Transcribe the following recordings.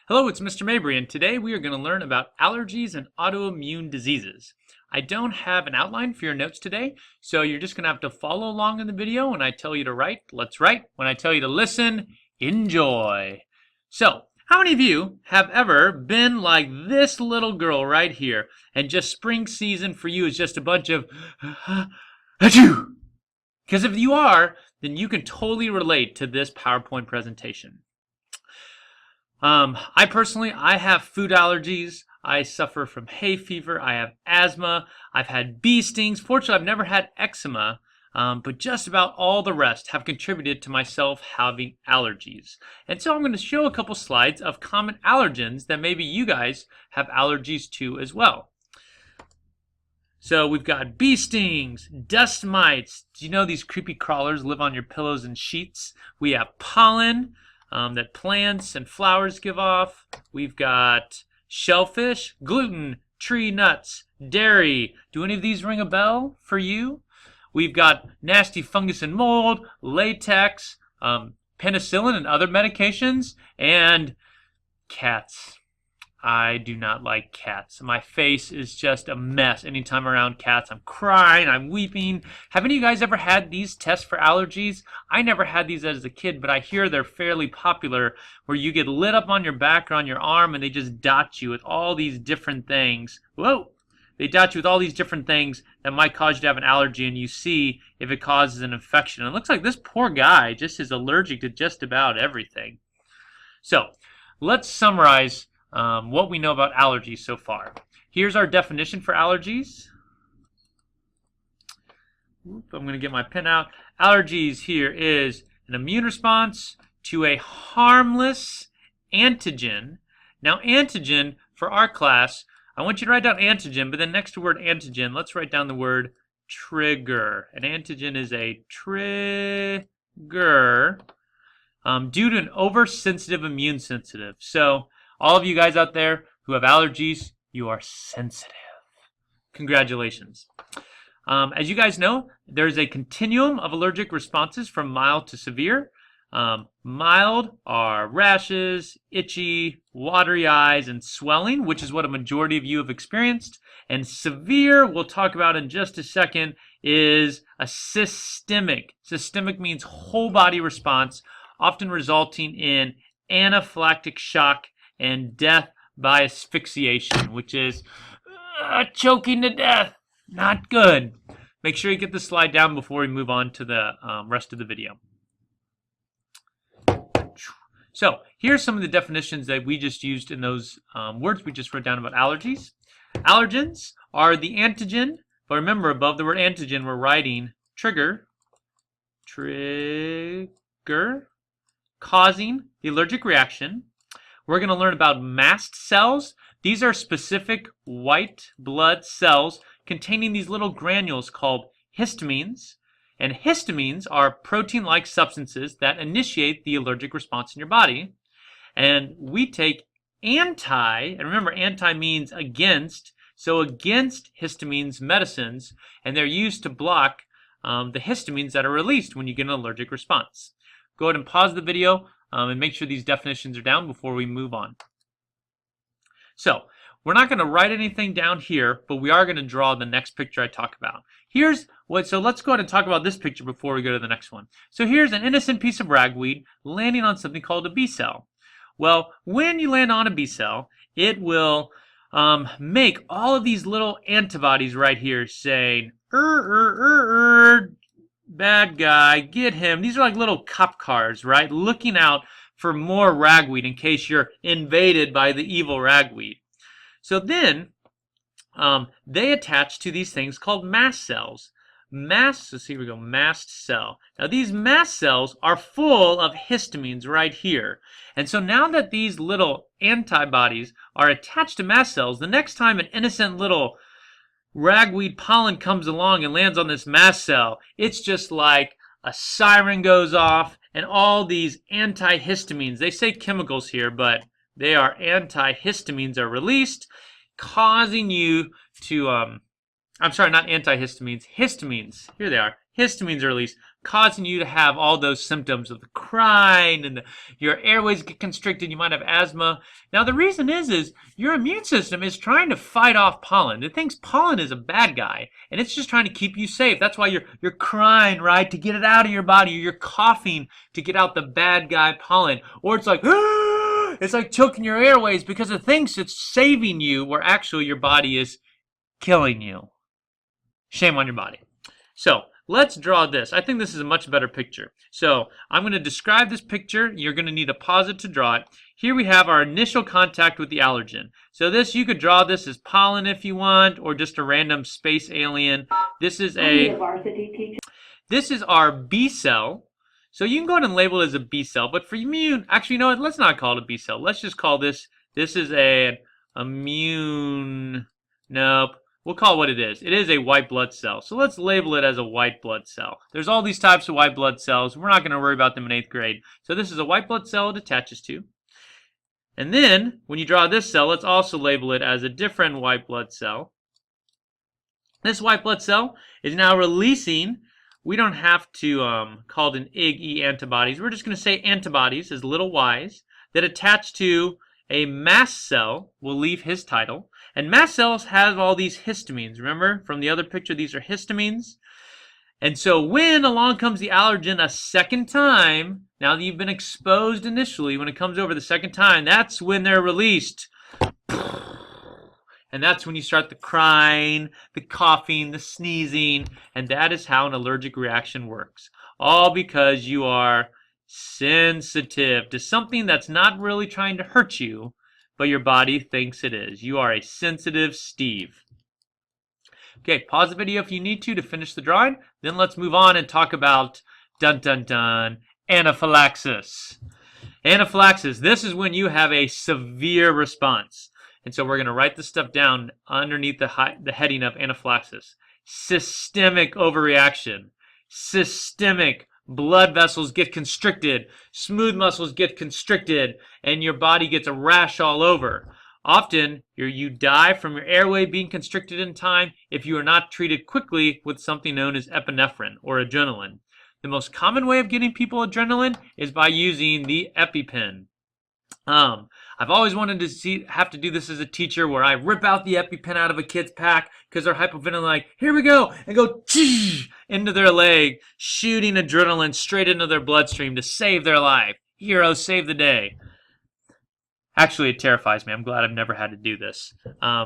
Hello, it's Mr. Mabry, and today we are going to learn about allergies and autoimmune diseases. I don't have an outline for your notes today, so you're just going to have to follow along in the video. When I tell you to write, let's write. When I tell you to listen, enjoy. So, how many of you have ever been like this little girl right here, and just spring season for you is just a bunch of achoo? Because if you are, then you can totally relate to this PowerPoint presentation. I have food allergies. I suffer from hay fever. I have asthma. I've had bee stings. Fortunately, I've never had eczema, but just about all the rest have contributed to myself having allergies. And so I'm going to show a couple slides of common allergens that maybe you guys have allergies to as well. So we've got bee stings, dust mites. Do you know these creepy crawlers live on your pillows and sheets? We have pollen that plants and flowers give off. We've got shellfish, gluten, tree nuts, dairy. Do any of these ring a bell for you? We've got nasty fungus and mold, latex, penicillin and other medications, and cats. I do not like cats. My face is just a mess anytime around cats. I'm crying, I'm weeping. Have any of you guys ever had these tests for allergies? I never had these as a kid, but I hear they're fairly popular, where you get lit up on your back or on your arm and they just dot you with all these different things. Whoa! They dot you with all these different things that might cause you to have an allergy, and you see if it causes an infection. It looks like this poor guy just is allergic to just about everything. So, let's summarize what we know about allergies so far. Here's our definition for allergies. I'm going to get my pen out. Allergies here is an immune response to a harmless antigen. Now, antigen for our class, I want you to write down antigen, but then next to the word antigen, let's write down the word trigger. An antigen is a trigger due to an oversensitive immune sensitive. So, all of you guys out there who have allergies, you are sensitive. Congratulations. As you guys know, there's a continuum of allergic responses from mild to severe. Mild are rashes, itchy, watery eyes, and swelling, which is what a majority of you have experienced. And severe, we'll talk about in just a second, is a systemic. Systemic means whole body response, often resulting in anaphylactic shock and death by asphyxiation, which is choking to death. Not good. Make sure you get the slide down before we move on to the rest of the video. So here's some of the definitions that we just used in those words we just wrote down about allergies. Allergens are the antigen, but remember above the word antigen we're writing trigger, causing the allergic reaction. We're going to learn about mast cells. These are specific white blood cells containing these little granules called histamines. And histamines are protein-like substances that initiate the allergic response in your body. And we take and remember anti means against, so against histamines medicines, and they're used to block the histamines that are released when you get an allergic response. Go ahead and pause the video and make sure these definitions are down before we move on. So, we're not going to write anything down here, but we are going to draw the next picture I talk about. So let's go ahead and talk about this picture before we go to the next one. So here's an innocent piece of ragweed landing on something called a B cell. Well, when you land on a B cell, it will make all of these little antibodies right here saying, bad guy, get him. These are like little cop cars, right? Looking out for more ragweed in case you're invaded by the evil ragweed. So then they attach to these things called mast cells. So here we go, mast cell. Now these mast cells are full of histamines right here. And so now that these little antibodies are attached to mast cells, the next time an innocent little ragweed pollen comes along and lands on this mast cell, it's just like a siren goes off and all these antihistamines, they say chemicals here, but they are antihistamines are released, causing you to, I'm sorry, not antihistamines, histamines, here they are, histamines are released, causing you to have all those symptoms of the crying and your airways get constricted. You might have asthma. Now, the reason is your immune system is trying to fight off pollen. It thinks pollen is a bad guy, and it's just trying to keep you safe. That's why you're crying, right, to get it out of your body, or you're coughing to get out the bad guy pollen, or it's like, it's like choking your airways because it thinks it's saving you, where actually your body is killing you. Shame on your body. So let's draw this. I think this is a much better picture. So I'm going to describe this picture. You're going to need to pause it to draw it. Here we have our initial contact with the allergen. So this, you could draw this as pollen if you want, or just a random space alien. This is our B cell. So you can go ahead and label it as a B cell, but for immune, actually, you know what? Let's not call it a B cell. Let's just call this is a immune, nope. We'll call it what it is. It is a white blood cell. So let's label it as a white blood cell. There's all these types of white blood cells. We're not going to worry about them in 8th grade. So this is a white blood cell it attaches to. And then, when you draw this cell, let's also label it as a different white blood cell. This white blood cell is now releasing, we don't have to call it an IgE antibodies. We're just going to say antibodies as little y's that attach to a mast cell. We'll leave his title. And mast cells have all these histamines. Remember from the other picture, these are histamines. And so when along comes the allergen a second time, now that you've been exposed initially, when it comes over the second time, that's when they're released. And that's when you start the crying, the coughing, the sneezing, and that is how an allergic reaction works. All because you are sensitive to something that's not really trying to hurt you, but your body thinks it is. You are a sensitive Steve. Okay, pause the video if you need to finish the drawing. Then let's move on and talk about, dun dun dun, anaphylaxis. Anaphylaxis, this is when you have a severe response. And so we're going to write this stuff down underneath the heading of anaphylaxis. Systemic overreaction. Systemic. Blood vessels get constricted, smooth muscles get constricted, and your body gets a rash all over. Often, you die from your airway being constricted in time if you are not treated quickly with something known as epinephrine or adrenaline. The most common way of getting people adrenaline is by using the EpiPen. I've always wanted to have to do this as a teacher, where I rip out the EpiPen out of a kid's pack because they're hypoventilating, like, here we go, and go into their leg, shooting adrenaline straight into their bloodstream to save their life. Heroes save the day. Actually, it terrifies me. I'm glad I've never had to do this,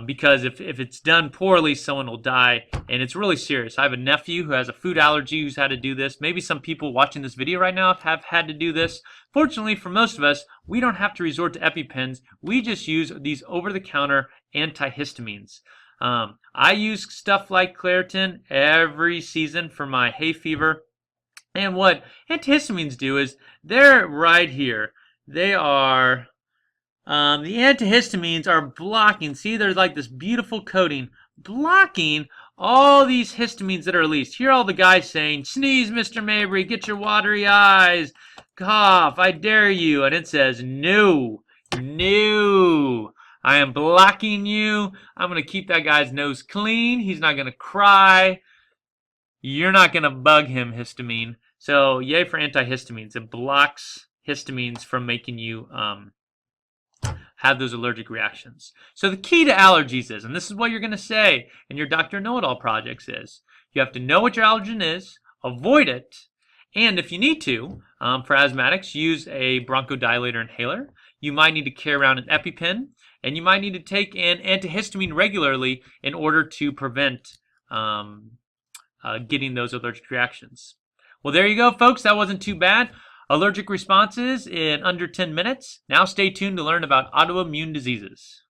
because if it's done poorly, someone will die, and it's really serious. I have a nephew who has a food allergy who's had to do this. Maybe some people watching this video right now have had to do this. Fortunately, for most of us, we don't have to resort to EpiPens. We just use these over-the-counter antihistamines. I use stuff like Claritin every season for my hay fever. And what antihistamines do is they're right here. They are... the antihistamines are blocking, see, there's like this beautiful coating, blocking all these histamines that are released. Here are all the guys saying, sneeze, Mr. Mabry, get your watery eyes, cough, I dare you. And it says, no, no, I am blocking you. I'm going to keep that guy's nose clean. He's not going to cry. You're not going to bug him, histamine. So, yay for antihistamines. It blocks histamines from making you have those allergic reactions. So the key to allergies is, and this is what you're going to say in your Dr. Know-It-All projects, is you have to know what your allergen is, avoid it, and if you need to, for asthmatics, use a bronchodilator inhaler. You might need to carry around an EpiPen, and you might need to take an antihistamine regularly in order to prevent getting those allergic reactions. Well, there you go, folks. That wasn't too bad. Allergic responses in under 10 minutes. Now stay tuned to learn about autoimmune diseases.